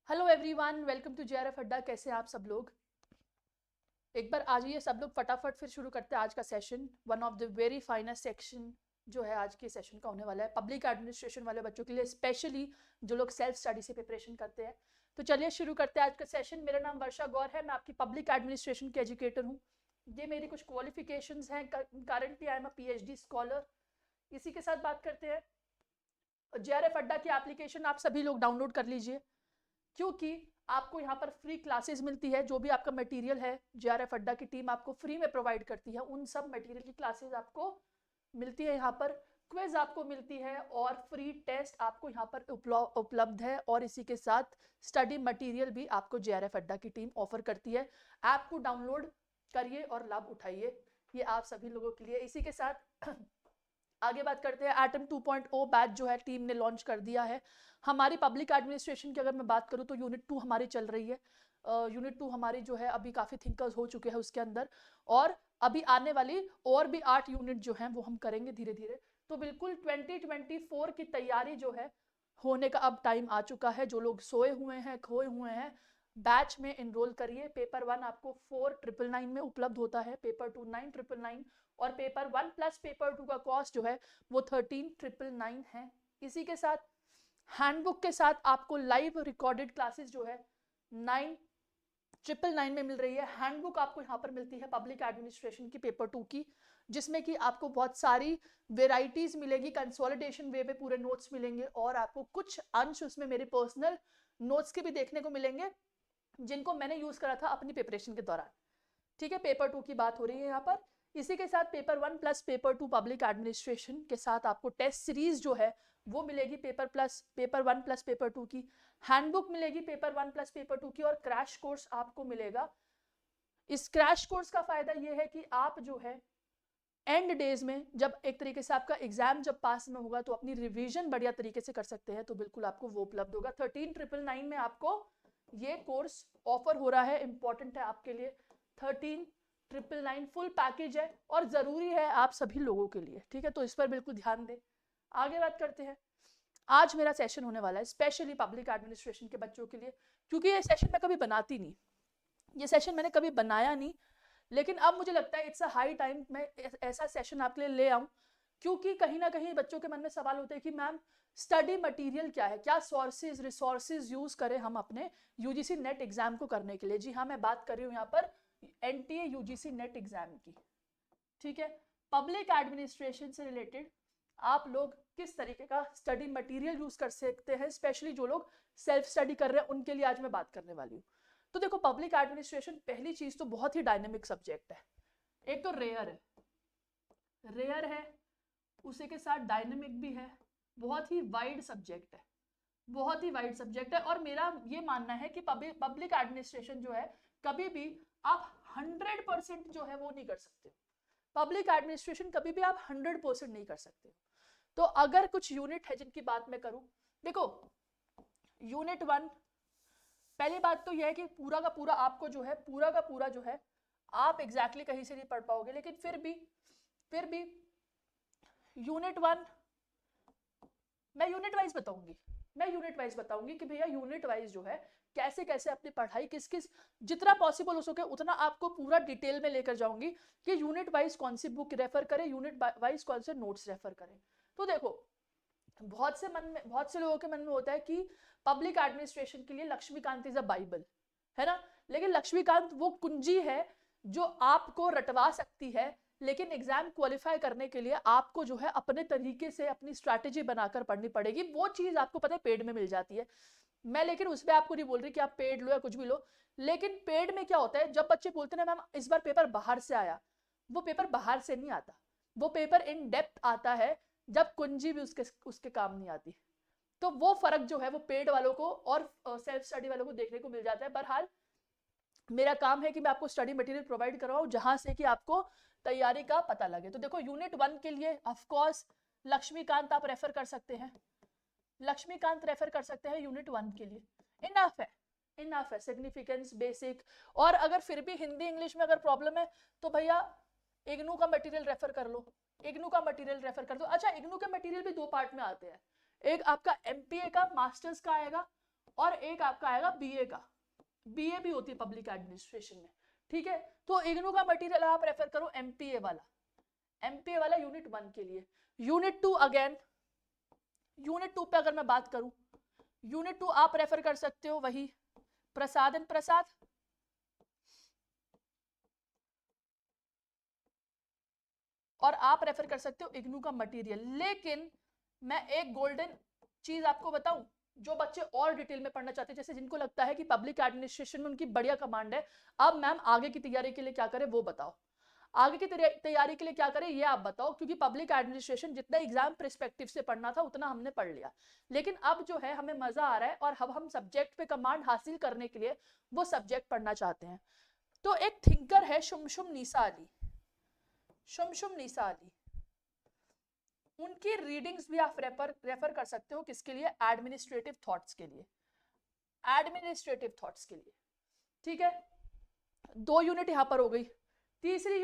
Hello everyone, welcome to JRF Adda. कैसे हैं आप सब लोग? एक बार आ जाइए सब लोग, फटाफट फिर शुरू करते हैं आज का session. One of the very finest section जो है आज के सेशन का होने वाला है पब्लिक एडमिनिस्ट्रेशन वाले बच्चों के लिए, स्पेशली जो लोग सेल्फ स्टडी से प्रिपरेशन करते हैं। तो चलिए शुरू करते हैं आज का सेशन। मेरा नाम वर्षा गौर है, मैं आपकी पब्लिक एडमिनिस्ट्रेशन की एजुकेटर हूँ। ये मेरी कुछ क्वालिफिकेशंस हैं। Currently I am a PhD scholar. इसी के साथ बात करते हैं। जेआरएफ अड्डा की एप्लीकेशन आप सभी लोग डाउनलोड कर लीजिए, क्योंकि आपको यहाँ पर फ्री क्लासेस मिलती है। जो भी आपका मटेरियल है जेआरएफ अड्डा की टीम आपको फ्री में प्रोवाइड करती है। उन सब मटेरियल की क्लासेस आपको मिलती है यहाँ पर। क्विज आपको मिलती है और फ्री टेस्ट आपको यहाँ पर उपलब्ध है। और इसी के साथ स्टडी मटेरियल भी आपको जेआरएफ अड्डा की टीम ऑफर करती है। ऐप को डाउनलोड करिए और लाभ उठाइए, ये आप सभी लोगों के लिए। इसी के साथ आगे बात करते हैं। एटम 2.0 बैच जो है टीम ने लॉन्च कर दिया है। हमारी पब्लिक एडमिनिस्ट्रेशन की अगर मैं बात करूं तो यूनिट 2 हमारी चल रही है। यूनिट 2 हमारी जो है अभी काफ़ी थिंकर्स हो चुके हैं उसके अंदर, और अभी आने वाली और भी 8 यूनिट जो हैं वो हम करेंगे धीरे धीरे। तो बिल्कुल 2024 की तैयारी जो है होने का अब टाइम आ चुका है। जो लोग सोए हुए हैं, खोए हुए हैं, बैच में इनरोल करिए। पेपर 1 आपको 4,999 में उपलब्ध होता है, पेपर 2 9,999, और पेपर 1 प्लस पेपर 2 का कॉस्ट जो है वो 13,999 है। इसी के साथ हैंडबुक के साथ आपको लाइव रिकॉर्डेड क्लासेस जो है 9,999 में मिल रही है। हैंडबुक आपको यहाँ पर मिलती है पब्लिक एडमिनिस्ट्रेशन की पेपर 2 की, जिसमें कि आपको बहुत सारी वेराइटीज मिलेगी, कंसोलिडेशन वे पे पूरे नोट्स मिलेंगे, और आपको कुछ अंश उसमें मेरे पर्सनल नोट्स के भी देखने को मिलेंगे, जिनको मैंने यूज करा था अपनी प्रिपरेशन के दौरान। ठीक है, पेपर 2 की बात हो रही है यहाँ पर। इसी के साथ paper 1 plus paper 2 public administration के साथ आपको टेस्ट सीरीज जो है वो मिलेगी पेपर 1 प्लस पेपर 2 की। हैंडबुक मिलेगी पेपर 1 प्लस पेपर 2 की, और क्रैश कोर्स आपको मिलेगा। इस क्रैश कोर्स का फायदा ये है कि आप जो है एंड डेज में जब एक तरीके से आपका एग्जाम जब पास में होगा तो अपनी रिवीजन बढ़िया तरीके से कर सकते हैं। तो बिल्कुल आपको वो उपलब्ध होगा। 13,999 में आपको ये कोर्स ऑफर हो रहा है। इंपॉर्टेंट है आपके लिए। 13,999 फुल पैकेज है और जरूरी है आप सभी लोगों के लिए। ठीक है, तो इस पर बिल्कुल ध्यान दें। आगे बात करते हैं। आज मेरा सेशन होने वाला है स्पेशली पब्लिक एडमिनिस्ट्रेशन के बच्चों के लिए, क्योंकि ये सेशन मैं कभी बनाती नहीं, ये सेशन मैंने कभी बनाया नहीं, लेकिन अब मुझे लगता है इट्स अ हाई टाइम मैं ऐसा सेशन आपके लिए ले आऊं। क्योंकि कहीं ना कहीं बच्चों के मन में सवाल होते हैं कि मैम स्टडी मटेरियल क्या है, क्या सोर्सेज रिसोर्सेज यूज करें हम अपने यूजीसी नेट एग्जाम को करने के लिए। जी हाँ, मैं बात कर रही हूँ यहाँ पर एनटीए यूजीसी नेट एग्जाम की। ठीक है, पब्लिक एडमिनिस्ट्रेशन से रिलेटेड आप लोग किस तरीके का स्टडी मटेरियल यूज कर सकते हैं, स्पेशली जो लोग सेल्फ स्टडी कर रहे हैं उनके लिए आज मैं बात करने वाली हूँ। तो देखो, पब्लिक एडमिनिस्ट्रेशन पहली चीज तो बहुत ही डायनेमिक सब्जेक्ट है। एक तो रेयर है, उसी के साथ डायनेमिक भी है। बहुत ही वाइड सब्जेक्ट है, बहुत ही वाइड सब्जेक्ट है। और मेरा ये मानना है कि पब्लिक एडमिनिस्ट्रेशन जो है कभी भी आप 100% जो है वो नहीं कर सकते। पब्लिक एडमिनिस्ट्रेशन कभी भी आप 100% नहीं कर सकते। तो अगर कुछ यूनिट है जिनकी बात मैं करूं, देखो यूनिट 1, पहली बात तो यह है कि पूरा का पूरा आपको जो है पूरा का पूरा जो है आप एग्जैक्टली कहीं से नहीं पढ़ पाओगे, लेकिन फिर भी यूनिट 1 मैं यूनिट वाइज बताऊंगी। मैं यूनिट वाइज बताऊंगी कि भैया यूनिट वाइज जो है कैसे कैसे अपनी पढ़ाई किस किस जितना पॉसिबल हो सके उतना आपको पूरा डिटेल में लेकर जाऊंगी कि यूनिट वाइज कौन सी बुक रेफर करें, यूनिट वाइज कौन से नोट्स रेफर करें। तो देखो, बहुत से लोगों के मन में होता है कि पब्लिक एडमिनिस्ट्रेशन के लिए लक्ष्मीकांत इज अ बाइबल, है ना। लेकिन लक्ष्मीकांत वो कुंजी है जो आपको रटवा सकती है, लेकिन एग्जाम क्वालिफाई करने के लिए आपको जो है अपने तरीके से अपनी स्ट्रैटेजी बनाकर पढ़नी पड़ेगी। वो चीज आपको पता है पेड में मिल जाती है। मैं लेकिन उस पर आपको नहीं बोल रही कि आप पेड लो या कुछ भी लो, लेकिन पेड में क्या होता है, जब बच्चे बोलते हैं ना मैम इस बार पेपर बाहर से आया, वो पेपर बाहर से नहीं आता, वो पेपर इन डेप्थ आता है जब कुंजी भी उसके उसके काम नहीं आती। तो वो फर्क जो है वो पेड वालों को और सेल्फ स्टडी वालों को देखने को मिल जाता है। बहरहाल मेरा काम है कि मैं आपको स्टडी मटेरियल प्रोवाइड करवाऊं जहां से कि आपको तैयारी का पता लगे। तो देखो, यूनिट 1 के लिए ऑफ कोर्स लक्ष्मीकांत आप रेफर कर सकते हैं, लक्ष्मीकांत रेफर कर सकते हैं यूनिट 1 के लिए। इनफ है, इनफ है, सिग्निफिकेंस बेसिक। और अगर फिर भी हिंदी इंग्लिश में अगर प्रॉब्लम है तो भैया इग्नू का मटेरियल रेफर कर लो, इग्नू का मटेरियल रेफर कर दो। अच्छा, इग्नू के मटेरियल भी दो पार्ट में आते हैं, एक आपका एमपीए का मास्टर्स का आएगा और एक आपका आएगा बीए का, बीए भी होती है पब्लिक एडमिनिस्ट्रेशन में, ठीक है। तो इग्नू का मटेरियल आप रेफर करो एमपीए वाला, एमपीए वाला यूनिट 1 के लिए। यूनिट 2 अगेन, यूनिट 2 पे अगर मैं बात करूं, यूनिट 2 आप रेफर कर सकते हो वही प्रसाद एंड प्रसाद, और आप रेफर कर सकते हो इग्नू का मटेरियल। लेकिन मैं एक गोल्डन चीज आपको बताऊं, जो बच्चे और डिटेल में पढ़ना चाहते हैं, जैसे जिनको लगता है कि पब्लिक एडमिनिस्ट्रेशन में उनकी बढ़िया कमांड है, अब मैम आगे की तैयारी के लिए क्या करें वो बताओ, आगे की तैयारी के लिए क्या करें ये आप बताओ। क्योंकि पब्लिक एडमिनिस्ट्रेशन जितना एग्जाम पर्सपेक्टिव से पढ़ना था उतना हमने पढ़ लिया, लेकिन अब जो है हमें मजा आ रहा है और अब हम सब्जेक्ट पे कमांड हासिल करने के लिए वो सब्जेक्ट पढ़ना चाहते हैं। तो एक थिंकर है शुमशुम नीसा अली, शुमशुम नीसा अली, उनकी रीडिंग्स भी आप रेफर कर सकते हो, किसके लिए, एडमिनिस्ट्रेटिव थॉट्स के लिए, एडमिनिस्ट्रेटिव थॉट्स के लिए, ठीक है। 2 यूनिट यहां पर हो गई। तीसरी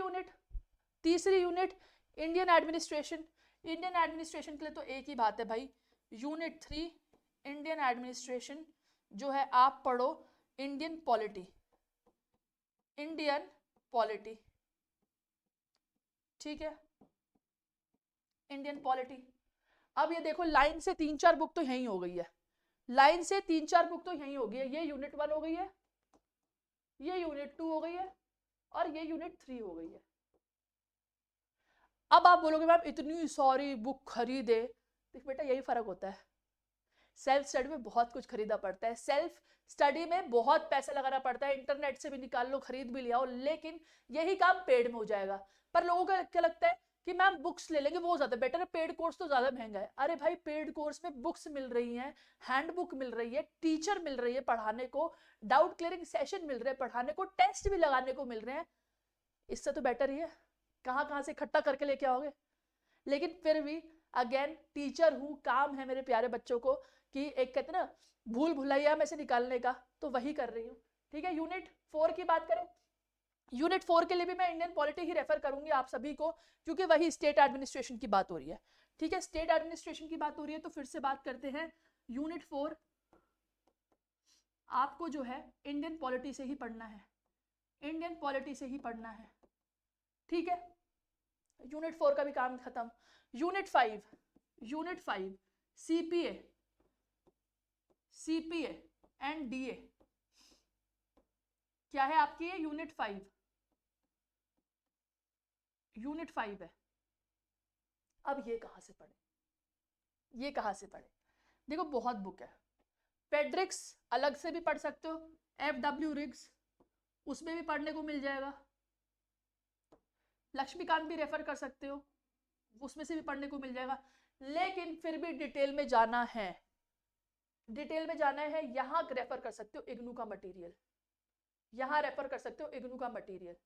unit Indian administration, Indian administration के लिए तो एक ही बात है भाई, यूनिट 3 इंडियन एडमिनिस्ट्रेशन जो है आप पढ़ो इंडियन पॉलिटी, इंडियन पॉलिटी, ठीक है, इंडियन पॉलिटी। अब ये देखो लाइन से 3-4 बुक तो यही हो गई है, लाइन से 3-4 बुक तो यही हो गई है। ये यूनिट 1 हो गई है, ये यूनिट 2 हो गई है, और ये यूनिट 3 हो गई है। अब आप बोलोगे मैम इतनी सारी बुक खरीदे, तो बेटा यही फर्क होता है, सेल्फ स्टडी में बहुत कुछ खरीदा पड़ता है, सेल्फ स्टडी में बहुत पैसा लगाना पड़ता है, इंटरनेट से भी निकाल लो, खरीद भी ले आओ, लेकिन यही काम पेड में हो जाएगा। पर लोगों को क्या लगता है कि मैम बुक्स ले लेंगे वो ज्यादा बेटर है, पेड कोर्स तो ज्यादा महंगा है। अरे भाई पेड कोर्स में बुक्स मिल रही हैं, हैंडबुक मिल रही है, टीचर मिल रही है पढ़ाने को, डाउट क्लियरिंग सेशन मिल रहे हैं पढ़ाने को, टेस्ट भी लगाने को मिल रहे हैं, इससे तो बेटर ही है। कहाँ कहाँ से इकट्ठा करके लेके आओगे। लेकिन फिर भी अगेन टीचर हूँ, काम है मेरे प्यारे बच्चों को कि एक कहते ना भूल भुलैया में से निकालने का, तो वही कर रही हूँ, ठीक है। यूनिट 4 की बात करें, यूनिट 4 के लिए भी मैं इंडियन पॉलिटी ही रेफर करूंगी आप सभी को, क्योंकि वही स्टेट एडमिनिस्ट्रेशन की बात हो रही है, ठीक है, स्टेट एडमिनिस्ट्रेशन की बात हो रही है। तो फिर से बात करते हैं, यूनिट 4 आपको जो है इंडियन पॉलिटी से ही पढ़ना है, इंडियन पॉलिटी से ही पढ़ना है, ठीक है। यूनिट 4 का भी काम खत्म। Unit 5 CPA, CPA and DA क्या है आपकी, ये यूनिट 5, यूनिट 5 है। अब ये कहां से पढ़े, ये कहां से पढ़े, देखो बहुत बुक है, पेड्रिक्स अलग से भी पढ़ सकते हो, FW रिग्स उसमें भी पढ़ने को मिल जाएगा, लक्ष्मीकांत भी रेफर कर सकते हो, उसमें से भी पढ़ने को मिल जाएगा। लेकिन फिर भी डिटेल में जाना है, डिटेल में जाना है, यहां रेफर कर सकते हो इग्नू का मटेरियल, यहां रेफर कर सकते हो इग्नू का मटेरियल।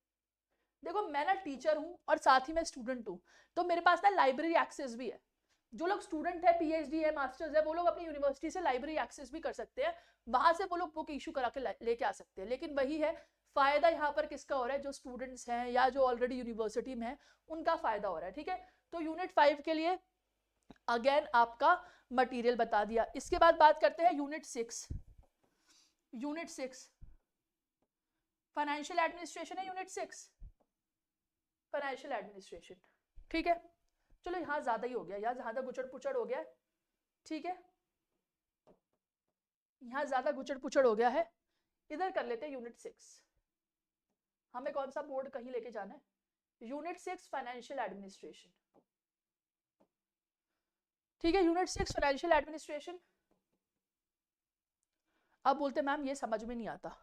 देखो मैं ना टीचर हूं और साथ ही मैं स्टूडेंट हूं, तो मेरे पास ना लाइब्रेरी एक्सेस भी है। जो लोग स्टूडेंट है, पीएचडी है, मास्टर्स है, वो लोग अपनी यूनिवर्सिटी से लाइब्रेरी एक्सेस भी कर सकते हैं, वहां से वो लोग बुक इशू करा के लेके आ सकते हैं। लेकिन वही है, फायदा यहाँ पर किसका हो रहा है, जो स्टूडेंट्स हैं या जो ऑलरेडी यूनिवर्सिटी में है उनका फायदा हो रहा है, ठीक है। तो यूनिट 5 के लिए अगेन आपका मटेरियल बता दिया। इसके बाद बात करते हैं यूनिट 6, यूनिट 6 फाइनेंशियल एडमिनिस्ट्रेशन है, यूनिट 6 फाइनेंशियल एडमिनिस्ट्रेशन, ठीक है। चलो यहाँ ज्यादा ही हो गया, यहाँ ज्यादा गुचड़ पुचड़ हो गया है, ठीक है, यहाँ ज्यादा गुचड़ पुचड़ हो गया है, इधर कर लेते हैं यूनिट 6। हमें कौन सा बोर्ड कहीं लेके जाना है, यूनिट 6 फाइनेंशियल एडमिनिस्ट्रेशन, ठीक है, यूनिट 6 फाइनेंशियल एडमिनिस्ट्रेशन। अब बोलते मैम ये समझ में नहीं आता,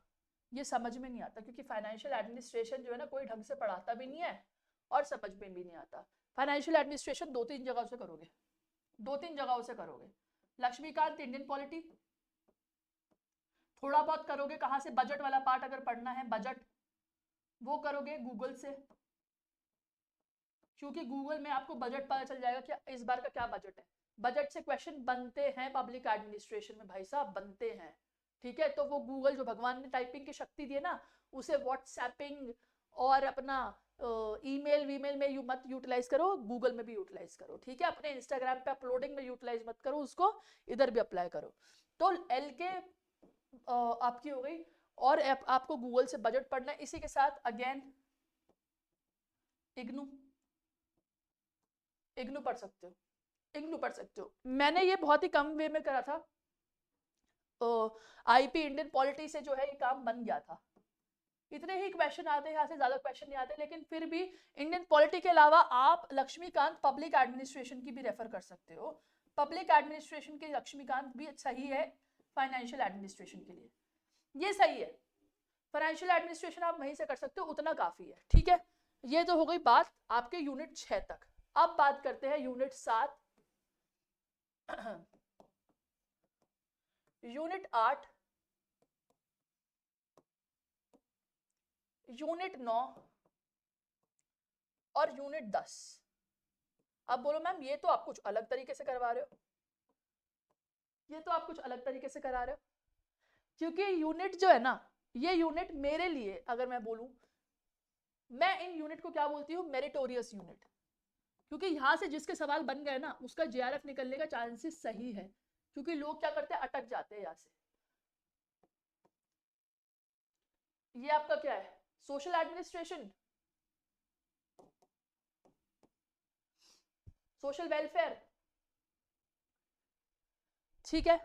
ये समझ में नहीं आता, क्योंकि फाइनेंशियल एडमिनिस्ट्रेशन जो है ना कोई ढंग से पढ़ाता भी नहीं है और समझ में भी नहीं आता। फाइनेंशियल एडमिनिस्ट्रेशन 2-3 जगहों से करोगे, 2-3 जगहों से करोगे। लक्ष्मीकांत इंडियन पॉलिटी थोड़ा बहुत करोगे, कहां से, बजट वाला पार्ट अगर पढ़ना है, बजट वो करोगे गूगल से, क्योंकि गूगल में आपको बजट पता चल जाएगा कि इस बार का क्या बजट है। बजट से क्वेश्चन बनते हैं पब्लिक एडमिनिस्ट्रेशन में भाई साहब, बनते हैं, ठीक है। तो वो गूगल जो भगवान ने टाइपिंग की शक्ति दी है ना, उसे व्हाट्सएपिंग और अपना ईमेल वीमेल में मत यूटिलाइज करो, गूगल में भी यूटिलाइज करो, ठीक है। अपने इंस्टाग्राम पे अपलोडिंग में यूटिलाइज मत करो उसको, इधर भी अप्लाई करो। तो एल के आपकी हो गई। और आपको गूगल से बजट पढ़ना है, इसी के साथ अगेन इग्नू, इग्नू पढ़ सकते हो, इग्नू पढ़ सकते हो। मैंने ये बहुत ही कम वे में करा था, आईपी इंडियन पॉलिटी से जो है ये काम बन गया था। इतने ही क्वेश्चन आते हैं, यहाँ से ज्यादा क्वेश्चन नहीं आते, लेकिन फिर भी इंडियन पॉलिटी के अलावा आप लक्ष्मीकांत पब्लिक एडमिनिस्ट्रेशन की भी रेफर कर सकते हो। पब्लिक एडमिनिस्ट्रेशन के लक्ष्मीकांत भी सही है फाइनेंशियल एडमिनिस्ट्रेशन के लिए, ये सही है। फाइनेंशियल एडमिनिस्ट्रेशन आप वहीं से कर सकते हो, उतना काफी है। ठीक है, ये तो हो गई बात आपके यूनिट 6 तक। अब बात करते हैं यूनिट 7, यूनिट 8, यूनिट 9 और यूनिट 10। अब बोलो मैम ये तो आप कुछ अलग तरीके से करवा रहे हो, ये तो आप कुछ अलग तरीके से करा रहे हो, क्योंकि यूनिट जो है ना, ये यूनिट मेरे लिए अगर मैं बोलूं, मैं इन यूनिट को क्या बोलती हूँ, मेरिटोरियस यूनिट। क्योंकि यहां से जिसके सवाल बन गए ना, उसका जेआरएफ निकलने का चांसेस सही है, क्योंकि लोग क्या करते हैं, अटक जाते हैं यहाँ से। ये आपका क्या है, सोशल एडमिनिस्ट्रेशन, सोशल वेलफेयर। ठीक है,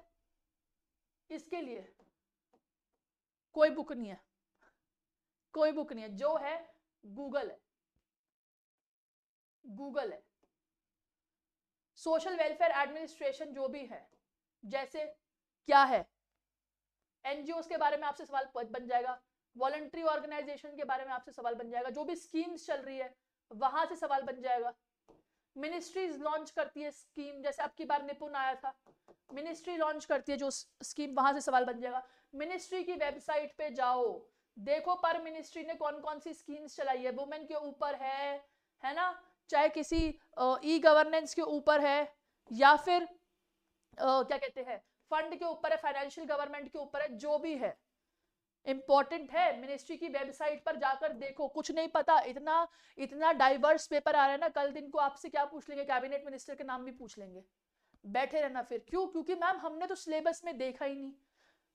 इसके लिए कोई बुक नहीं है, कोई बुक नहीं है, जो है गूगल है, गूगल है। सोशल वेलफेयर एडमिनिस्ट्रेशन जो भी है, जैसे क्या है, एनजीओस के बारे में आपसे सवाल बन जाएगा, वॉलंटरी ऑर्गेनाइजेशन के बारे में आपसे सवाल बन जाएगा, जो भी स्कीम्स चल रही है वहां से सवाल बन जाएगा। मिनिस्ट्रीज लॉन्च करती है स्कीम, जैसे अब की बार निपुण आया था, मिनिस्ट्री लॉन्च करती है जो स्कीम, वहां से सवाल बन जाएगा। मिनिस्ट्री की वेबसाइट पे जाओ, देखो पर मिनिस्ट्री ने कौन कौन सी स्कीम्स चलाई है, वुमेन के ऊपर है ना, चाहे किसी ई गवर्नेंस के ऊपर है, या फिर क्या कहते हैं फंड के ऊपर है, फाइनेंशियल गवर्नमेंट के ऊपर है, जो भी है इंपॉर्टेंट है। मिनिस्ट्री की वेबसाइट पर जाकर देखो, कुछ नहीं पता, इतना इतना डाइवर्स पेपर आ रहा है ना, कल दिन को आपसे क्या पूछ लेंगे, कैबिनेट मिनिस्टर के नाम भी पूछ लेंगे। बैठे रहना फिर, क्यों, क्योंकि मैम हमने तो सिलेबस में देखा ही नहीं,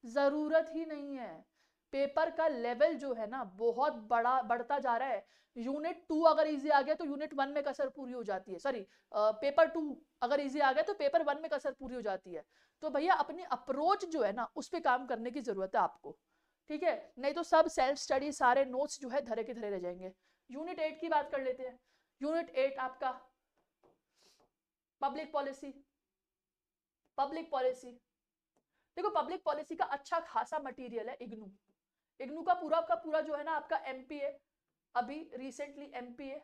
जरूरत ही नहीं है। पेपर का लेवल जो है ना बहुत बड़ा बढ़ता जा रहा है। यूनिट 2 अगर इजी आ गया तो यूनिट 1 में कसर पूरी हो जाती है, सॉरी पेपर 2 अगर इजी आ गया तो पेपर 1 में कसर पूरी हो जाती है। तो भैया अपनी अप्रोच जो है ना उस पर काम करने की जरूरत है आपको, ठीक है, नहीं तो सब सेल्फ स्टडी सारे नोट्स जो है धरे के धरे रह जाएंगे। यूनिट 8 की बात कर लेते हैं। यूनिट 8 आपका पब्लिक पॉलिसी, पब्लिक पॉलिसी। देखो पब्लिक पॉलिसी का अच्छा खासा मटेरियल है इग्नू, इग्नू का पूरा जो है ना आपका एमपीए, अभी रिसेंटली एमपीए,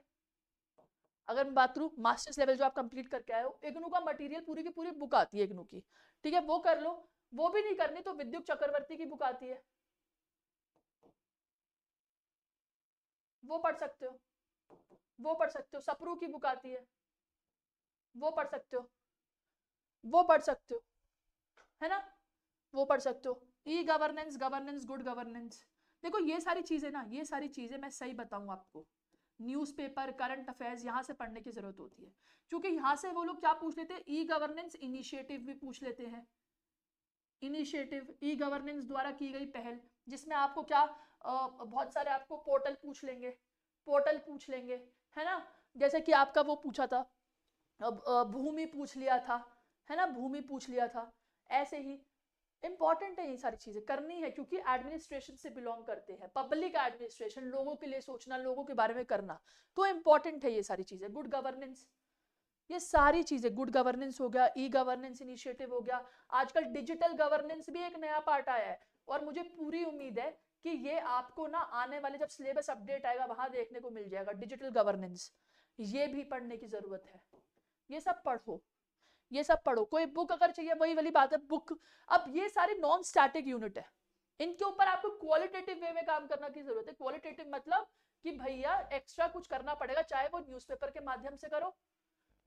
अगर मैं बात करूं मास्टर्स लेवल जो आप कंप्लीट करके आए हो, इग्नू का मटेरियल पूरी की पूरी बुक आती है इग्नू की, ठीक है, वो कर लो। वो भी नहीं करनी तो विद्युत चक्रवर्ती की बुक आती है, वो पढ़ सकते हो, वो पढ़ सकते हो। सप्रू की बुक आती है, वो पढ़ सकते हो, वो पढ़ सकते हो, है ना, वो पढ़ सकते हो। E governance, governance good governance. देखो ये सारी चीजें ना, ये सारी चीजें मैं सही बताऊं आपको, न्यूज़पेपर करंट अफेयर्स यहाँ से पढ़ने की जरूरत होती है, क्योंकि यहाँ से वो लोग क्या पूछ लेते हैं, ई गवर्नेंस इनिशिएटिव भी पूछ लेते हैं। इनिशिएटिव ई गवर्नेंस द्वारा की गई पहल, जिसमें आपको क्या बहुत सारे आपको पोर्टल पूछ लेंगे, पोर्टल पूछ लेंगे, है ना, जैसे कि आपका वो पूछा था, भूमि पूछ लिया था, है ना, भूमि पूछ लिया था। ऐसे ही इंपॉर्टेंट है, ये सारी चीजें करनी है, क्योंकि एडमिनिस्ट्रेशन से बिलोंग करते हैं, पब्लिक एडमिनिस्ट्रेशन, लोगों के लिए सोचना, लोगों के बारे में करना, तो इंपॉर्टेंट है ये सारी चीजें। गुड गवर्नेंस, ये सारी चीजें, गुड गवर्नेंस हो गया, ई गवर्नेंस इनिशिएटिव हो गया, आजकल डिजिटल गवर्नेंस भी एक नया पार्ट आया है, और मुझे पूरी उम्मीद है कि ये आपको ना आने वाले जब सिलेबस अपडेट आएगा वहां देखने को मिल जाएगा, डिजिटल गवर्नेंस, ये भी पढ़ने की जरूरत है। ये सब पढ़ो, ये सब पढ़ो। कोई बुक अगर चाहिए, वही वाली बात है बुक, अब ये सारे नॉन स्टैटिक यूनिट है, इनके ऊपर आपको क्वालिटेटिव वे में काम करने की जरूरत है। क्वालिटेटिव मतलब कि भैया एक्स्ट्रा कुछ करना पड़ेगा, चाहे वो न्यूज़पेपर के माध्यम से करो,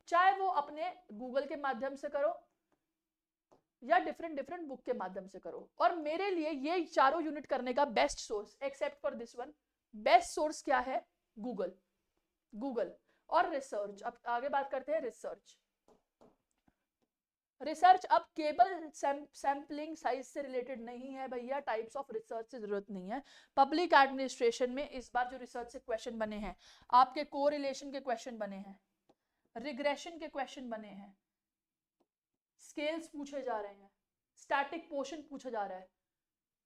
चाहे वो अपने गूगल के माध्यम से करो, या डिफरेंट डिफरेंट बुक के माध्यम से करो। और मेरे लिए ये चारों यूनिट करने का best source, except for this one, best source क्या है, गूगल, गूगल और रिसर्च। अब आगे बात करते हैं रिसर्च। रिसर्च अब केबल सैम्पलिंग साइज से रिलेटेड नहीं है भैया, टाइप्स ऑफ रिसर्च से जरूरत नहीं है। पब्लिक एडमिनिस्ट्रेशन में इस बार जो रिसर्च से क्वेश्चन बने हैं, आपके कोरिलेशन के क्वेश्चन बने हैं, रिग्रेशन के क्वेश्चन बने हैं, स्केल्स पूछे जा रहे हैं, स्टैटिक पोर्शन पूछा जा रहा है,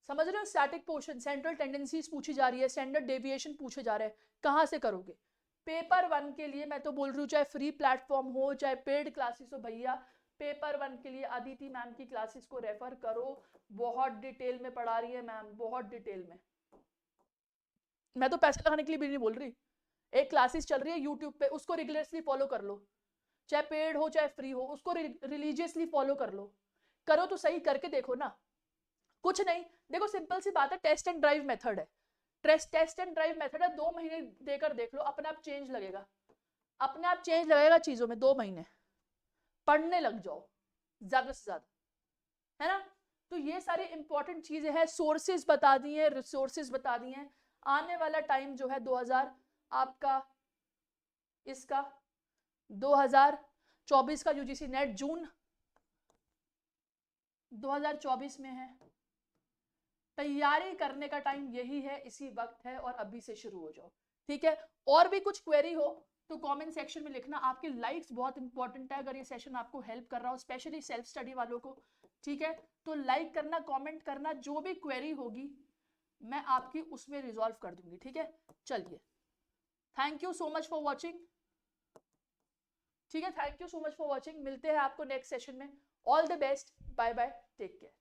समझ रहे हो? स्टैटिक पोर्शन, सेंट्रल टेंडेंसीज पूछी जा रही है, स्टैंडर्ड डेविएशन पूछे जा रहे हैं। कहाँ से करोगे? पेपर 1 के लिए मैं तो बोल रही हूँ, चाहे फ्री प्लेटफॉर्म हो चाहे पेड क्लासेस हो भैया, पेपर 1 के लिए अदिति मैम की क्लासेस को रेफर करो। बहुत डिटेल में पढ़ा रही है मैम, बहुत डिटेल में। मैं तो पैसे लगाने के लिए भी नहीं बोल रही, एक क्लासेस चल रही है यूट्यूब पे, उसको रिगुलरली फॉलो कर लो, चाहे पेड हो चाहे फ्री हो, उसको रिलीजियसली फॉलो कर लो। करो तो सही, करके देखो ना, कुछ नहीं। देखो सिंपल सी बात है, टेस्ट एंड ड्राइव मेथड है, टेस्ट एंड ड्राइव मेथड है। 2 महीने देकर देख लो, अपने आप चेंज लगेगा, अपने आप चेंज लगेगा चीजों में। 2 महीने पढ़ने लग जाओ ज्यादा से ज्यादा, है ना? तो ये सारी इंपॉर्टेंट चीजें हैं, सोर्सेज बता दी हैं, रिसोर्सेज बता दी हैं। आने वाला टाइम जो है 2000 आपका इसका 2024 का यूजीसी नेट जून 2024 में है। तैयारी करने का टाइम यही है, इसी वक्त है, और अभी से शुरू हो जाओ, ठीक है? और भी कुछ क्वेरी हो तो कमेंट सेक्शन में लिखना। आपकी लाइक्स बहुत इंपॉर्टेंट है, अगर ये सेशन आपको हेल्प कर रहा हो, स्पेशली सेल्फ स्टडी वालों को, ठीक है? तो लाइक करना, कमेंट करना, जो भी क्वेरी होगी मैं आपकी उसमें रिजॉल्व कर दूंगी, ठीक है? चलिए, thank you so much for watching, ठीक है? Thank you so much for watching, मिलते हैं आपको नेक्स्ट सेशन में। All the best, bye bye, take care.